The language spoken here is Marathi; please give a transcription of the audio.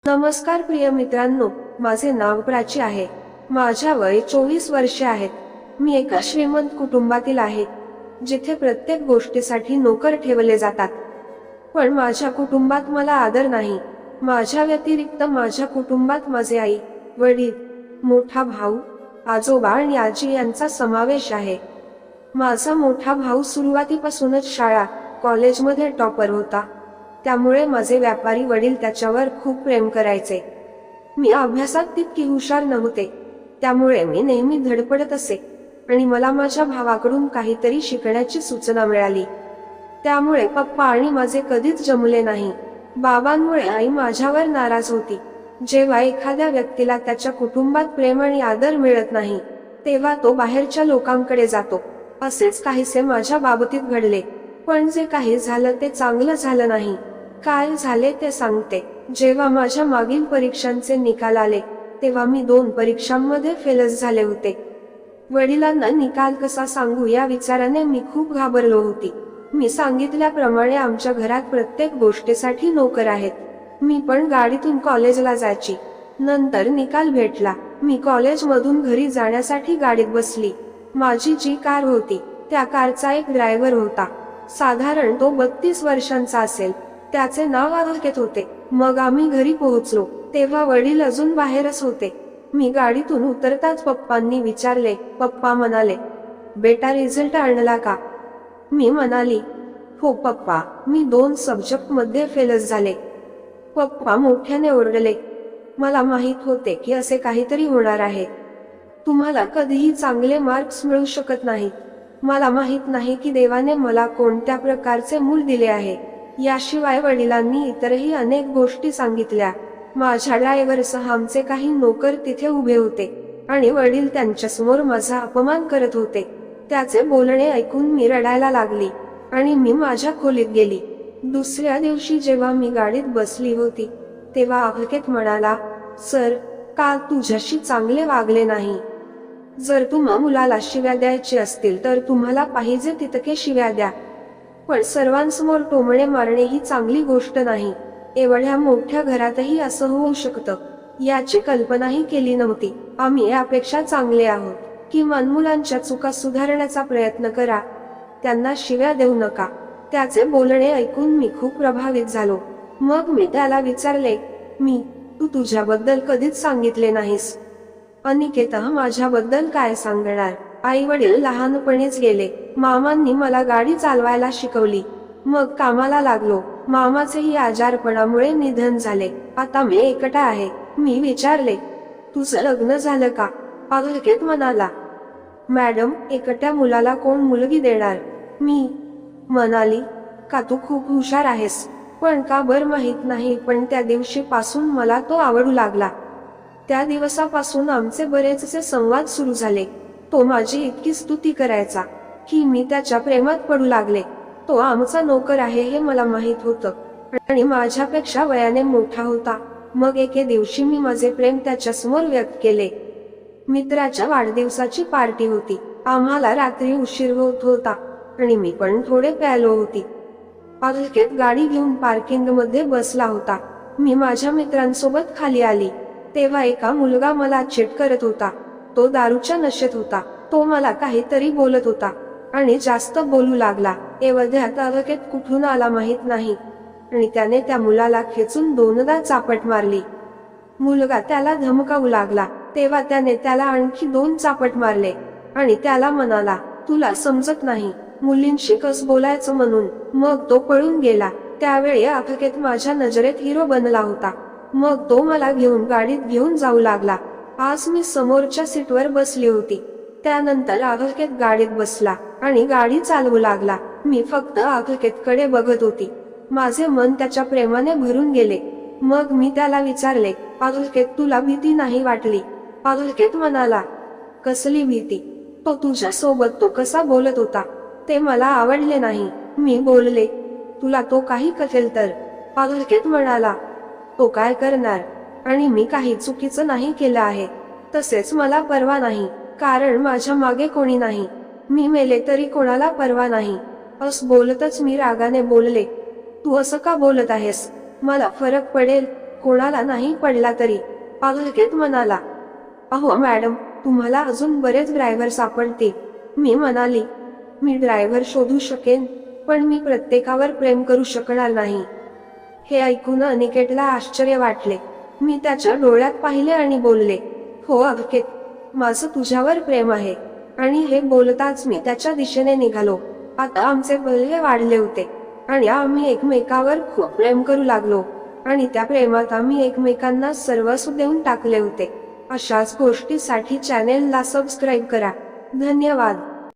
नमस्कार प्रिय मित्रांनो, माझे नाव प्राची आहे. माझ्या वय 24 वर्षे आहेत. मी एका श्रीमंत कुटुंबातील आहे, जिथे प्रत्येक गोष्टीसाठी नोकर ठेवले जातात. पण माझ्या कुटुंबात मला आदर नाही. माझ्या व्यतिरिक्त माझ्या कुटुंबात माझे आई, वडील, मोठा भाऊ, आजोबा आणि आजी यांचा समावेश आहे. माझा मोठा भाऊ सुरुवातीपासूनच शाळा, कॉलेजमध्ये टॉपर होता. त्यामुळे माझे व्यापारी वडील त्याच्यावर खूप प्रेम करायचे. मी अभ्यासात तितकी हुशार नव्हते, त्यामुळे मी नेहमी धडपडत असे आणि मला माझ्या भावाकडून काहीतरी शिकण्याची सूचना मिळाली. त्यामुळे पप्पा आणि माझे कधीच जमले नाही. बाबांमुळे आई माझ्यावर नाराज होती. जेव्हा एखाद्या व्यक्तीला त्याच्या कुटुंबात प्रेम आणि आदर मिळत नाही, तेव्हा तो बाहेरच्या लोकांकडे जातो. असेच काहीसे माझ्या बाबतीत घडले. पण जे काही झालं ते चांगलं झालं नाही. काय झाले ते सांगते. जेव्हा माझ्या मागील परीक्षांचे निकाल आले, तेव्हा मी 2 परीक्षांमध्ये फेलच झाले होते. वडिलांना निकाल कसा सांगू या विचाराने मी खूप घाबरलो होती. मी सांगितल्याप्रमाणे आमच्या घरात प्रत्येक गोष्टीसाठी नोकर आहेत. मी पण गाडीतून कॉलेजला जायची. नंतर निकाल भेटला. मी कॉलेजमधून घरी जाण्यासाठी गाडीत बसली. माझी जी कार होती, त्या कारचा एक ड्रायव्हर होता. साधारण तो 32 वर्षांचा असेल. त्याचे नाव अनिकेत होते. मग आम्ही घरी पोहोचलो, तेव्हा वडील अजून बाहेरच होते. मी गाडीतून उतरताच पप्पांनी विचारले. पप्पा म्हणाले, बेटा रिझल्ट आणला का? मी म्हणाली, हो पप्पा, मी 2 सब्जेक्ट मध्ये फेलच झाले. पप्पा मोठ्याने ओरडले. मला माहित होते की असे काहीतरी होणार आहे. तुम्हाला कधीही चांगले मार्क्स मिळू शकत नाहीत. मला माहित नाही की देवाने मला कोणत्या प्रकारचे मूल दिले आहे. याशिवाय वडिलांनी इतरही अनेक गोष्टी सांगितल्या. माझ्या ड्रायव्हरसह आमचे काही नोकर तिथे उभे होते आणि वडील त्यांच्यासमोर माझा अपमान करत होते. त्याचे बोलणे ऐकून मी रडायला लागली आणि मी माझ्या खोलीत गेली. दुसऱ्या दिवशी जेव्हा मी गाडीत बसली होती, तेव्हा अनिकेत म्हणाला, सर, काल तुझ्याशी चांगले वागले नाही. जर तुम्हा मुलाला शिव्या द्यायची असतील तर तुम्हाला पाहिजे तितके शिव्या द्या, पण सर्वांसमोर टोमणे मारणे ही चांगली गोष्ट नाही. एवढ्या मोठ्या घरातही असं होऊ शकतं याची कल्पनाही केली नव्हती. आम्ही यापेक्षा चांगले आहोत. किमान मुलांच्या चुका सुधारण्याचा प्रयत्न करा, त्यांना शिव्या देऊ नका. त्याचे बोलणे ऐकून मी खूप प्रभावित झालो. मग मी त्याला विचारले, तू तुझ्याबद्दल कधीच सांगितले नाहीस. अनिकेत माझ्याबद्दल काय सांगणार? आई वडील लहानपणीच गेले. मामांनी मला गाडी चालवायला शिकवली. मग कामाला लागलो. मामाचेही आजारपणामुळे निधन झाले. आता मी एकटा आहे. मी विचारले, तुझं लग्न झालं का? अनिकेत म्हणाला, मॅडम, एकट्या मुलाला कोण मुलगी देणार? मी म्हणाली, का तू खूप हुशार आहेस. पण का बर माहित नाही, पण त्या दिवशीपासून मला तो आवडू लागला. त्या दिवसापासून आमचे बरेचसे संवाद सुरू झाले. तो माझी इतकी स्तुती करायचा की मी त्याच्या प्रेमात पडू लागले. तो आमचा नोकर आहे हे मला माहित होतं आणि माझ्यापेक्षा वयाने मोठा होता. मग एके दिवशी मी माझे प्रेम त्याच्यासमोर व्यक्त केले. मित्राच्या वाढदिवसाची पार्टी होती. आम्हाला रात्री उशीर होत होता आणि मी पण थोडे प्यायलो होती. अनिकेत गाडी घेऊन पार्किंग मध्ये बसला होता. मी माझ्या मित्रांसोबत खाली आली, तेव्हा एका मुलगा मला चीट करत होता. तो दारूच्या नशेत होता. तो मला काहीतरी बोलत होता आणि जास्त बोलू लागला. एवढ्यात अनिकेत कुठून आला माहित नाही आणि त्याने त्या मुलाला खेचून 2दा चापट मारली. मुलगा त्याला धमकावू लागला, तेव्हा त्याने त्याला आणखी 2 चापट मारले आणि त्याला म्हणाला, तुला समजत नाही मुलींशी कसं बोलायचं म्हणून. मग तो पळून गेला. त्यावेळी अनिकेत माझ्या नजरेत हिरो बनला होता. मग तो मला घेऊन गाडीत घेऊन जाऊ लागला. आज मी समोरच्या सीटवर बसली होती. त्यानंतर अनिकेत गाडीत बसला आणि गाडी चालवू लागला. मी फक्त अनिकेतकडे बघत होती. माझे मन त्याच्या प्रेमाने भरून गेले. मग मी त्याला विचारले, अनिकेत, तुला भीती नाही वाटली? अनिकेत म्हणाला, कसली भीती? तो तुझ्या सोबत तो कसा बोलत होता ते मला आवडले नाही. मी बोलले, तुला तो काही करेल तर? अनिकेत म्हणाला, तो काय करणार? आणि मी काही चुकीचं नाही केलं आहे. तसेच मला परवा नाही, कारण माझ्या मागे कोणी नाही. मी मेले तरी कोणाला परवा नाही. असं बोलतच मी रागाने बोलले, तू असं का बोलत आहेस? मला फरक पडेल, कोणाला नाही पडला तरी अगलकेत म्हणाला, अहो मॅडम, तुम्हाला अजून बरेच ड्रायव्हर सापडतील. मी म्हणाली, मी ड्रायव्हर शोधू शकेन, पण मी प्रत्येकावर प्रेम करू शकणार नाही. हे ऐकून अनिकेतला आश्चर्य वाटले. मी त्याच्या डोळ्यात पाहिले आणि बोलले, हो अनिकेत, माझं तुझ्यावर प्रेम आहे. आणि हे बोलताच मी त्याच्या दिशेने निघालो. आता आमचे बल्ले वाढले होते आणि आम्ही एकमेकावर खूप प्रेम करू लागलो आणि त्या प्रेमात आम्ही एकमेकांना सर्वस्व देऊन टाकले होते. अशाच गोष्टीसाठी चॅनेलला सबस्क्राईब करा. धन्यवाद.